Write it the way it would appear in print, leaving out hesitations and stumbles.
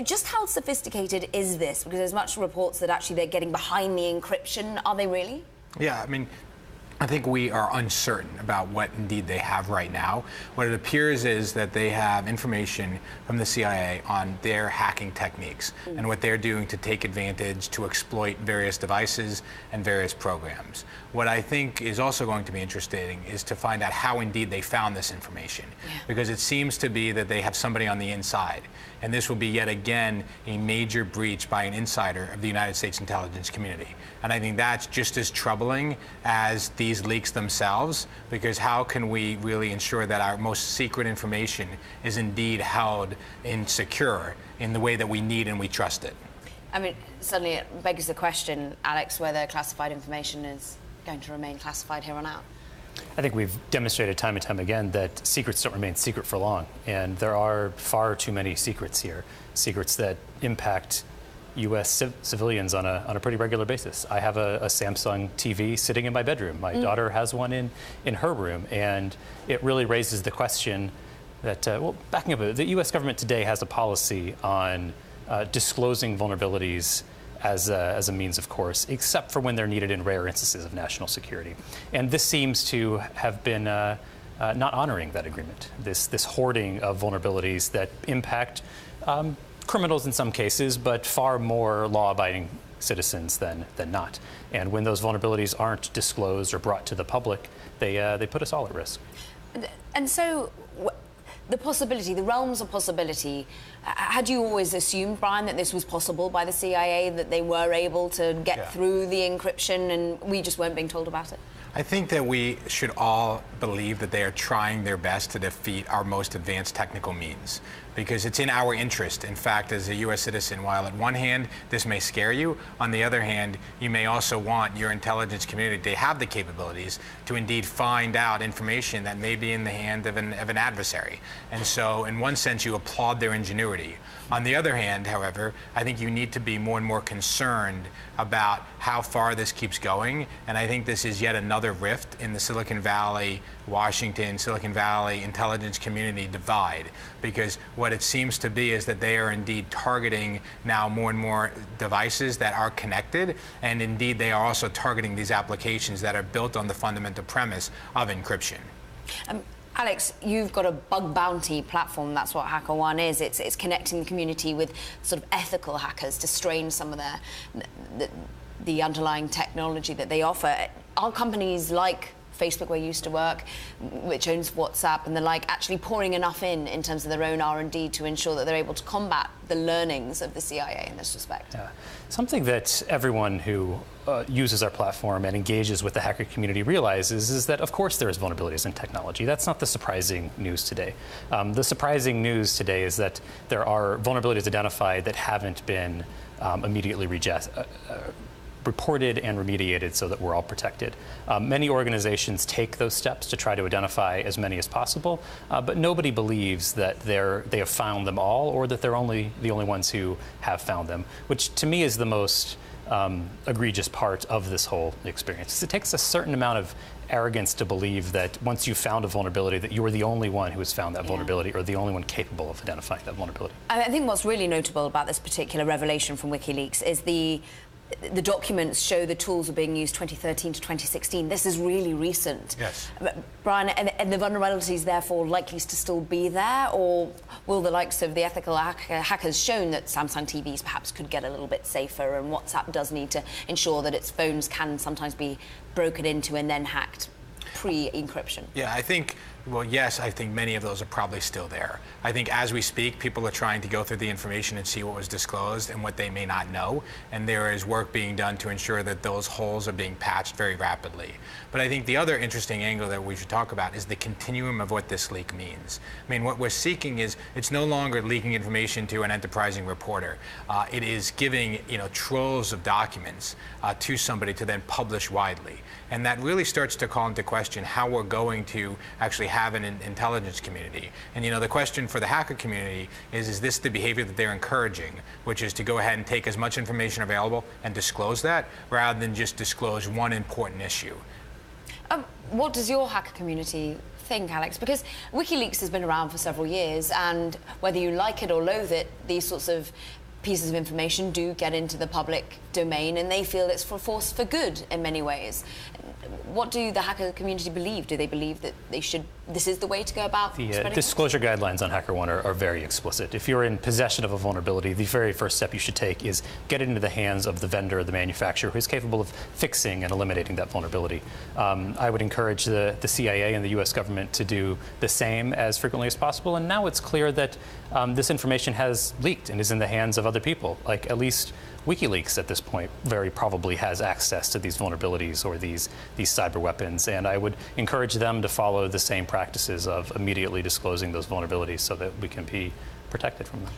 Just how sophisticated is this? Because there's much reports that actually they're getting behind the encryption. Are they really? Yeah, I mean, I think we are uncertain about what indeed they have right now. What it appears is that they have information from the CIA on their hacking techniques and what they're doing to take advantage to exploit various devices and various programs. What I think is also going to be interesting is to find out how indeed they found this information, because it seems to be that they have somebody on the inside. And this will be yet again a major breach by an insider of the United States intelligence community. And I think that's just as troubling as these leaks themselves, because how can we really ensure that our most secret information is indeed held and secure in the way that we need and we trust it? I mean, suddenly it begs the question, Alex, whether classified information is going to remain classified here on out. I think we've demonstrated time and time again that secrets don't remain secret for long, and there are far too many secrets here, secrets that impact U.S. civilians on a pretty regular basis. I have a Samsung TV sitting in my bedroom. My daughter has one in her room, and it really raises the question that, well, backing up a bit, the U.S. government today has a policy on disclosing vulnerabilities as a means of course, except for when they're needed in rare instances of national security. And this seems to have been not honoring that agreement, this hoarding of vulnerabilities that impact criminals in some cases, but far more law-abiding citizens than not. And when those vulnerabilities aren't disclosed or brought to the public, they put us all at risk. And so, the possibility, the realms of possibility, had you always assumed, Brian, that this was possible by the CIA, that they were able to get through the encryption and we just weren't being told about it? I think that we should all believe that they are trying their best to defeat our most advanced technical means, because it's in our interest. In fact, as a U.S. citizen, while on one hand this may scare you, on the other hand, you may also want your intelligence community to have the capabilities to indeed find out information that may be in the hand of an adversary. And so, in one sense, you applaud their ingenuity. On the other hand, however, I think you need to be more and more concerned about how far this keeps going, and I think this is yet another rift in the Silicon Valley, Washington, Silicon Valley intelligence community divide, because what it seems to be is that they are indeed targeting now more and more devices that are connected, and indeed they are also targeting these applications that are built on the fundamental premise of encryption. Alex, you've got a bug bounty platform. That's what HackerOne is. It's connecting the community with sort of ethical hackers to strain some of the underlying technology that they offer. Are companies like Facebook, where you used to work, which owns WhatsApp and the like, actually pouring enough in terms of their own R&D to ensure that they're able to combat the learnings of the CIA in this respect? Yeah. Something that everyone who uses our platform and engages with the hacker community realizes is that, of course, there is vulnerabilities in technology. That's not the surprising news today. The surprising news today is that there are vulnerabilities identified that haven't been immediately reported and remediated so that we're all protected. Many organizations take those steps to try to identify as many as possible, but nobody believes that they have found them all, or that they're the only ones who have found them, which to me is the most egregious part of this whole experience. It takes a certain amount of arrogance to believe that once you've found a vulnerability that you are the only one who has found that vulnerability, or the only one capable of identifying that vulnerability. I think what's really notable about this particular revelation from WikiLeaks is the documents show the tools were being used 2013 to 2016. This is really recent. Yes. Brian, and the vulnerabilities therefore likely to still be there, or will the likes of the ethical hackers shown that Samsung TVs perhaps could get a little bit safer, and WhatsApp does need to ensure that its phones can sometimes be broken into and then hacked pre-encryption? Yeah, I think, well, yes, I think many of those are probably still there. I think as we speak, people are trying to go through the information and see what was disclosed and what they may not know. And there is work being done to ensure that those holes are being patched very rapidly. But I think the other interesting angle that we should talk about is the continuum of what this leak means. I mean, what we're seeking is, it's no longer leaking information to an enterprising reporter. It is giving, troves of documents to somebody to then publish widely. And that really starts to call into question how we're going to actually have an intelligence community. And the question for the hacker community is this the behavior that they're encouraging, which is to go ahead and take as much information available and disclose that, rather than just disclose one important issue? What does your hacker community think, Alex? Because WikiLeaks has been around for several years, and whether you like it or loathe it, these sorts of pieces of information do get into the public domain, and they feel it's for force for good in many ways. What do the hacker community believe? Do they believe that this is the way to go about the disclosure guidelines on HackerOne are very explicit. If you're in possession of a vulnerability, the very first step you should take is get it into the hands of the vendor or the manufacturer who is capable of fixing and eliminating that vulnerability. I would encourage the CIA and the US government to do the same as frequently as possible. And now it's clear that this information has leaked and is in the hands of other people. Like, at least WikiLeaks at this point very probably has access to these vulnerabilities or these cyber weapons, and I would encourage them to follow the same practices of immediately disclosing those vulnerabilities so that we can be protected from them.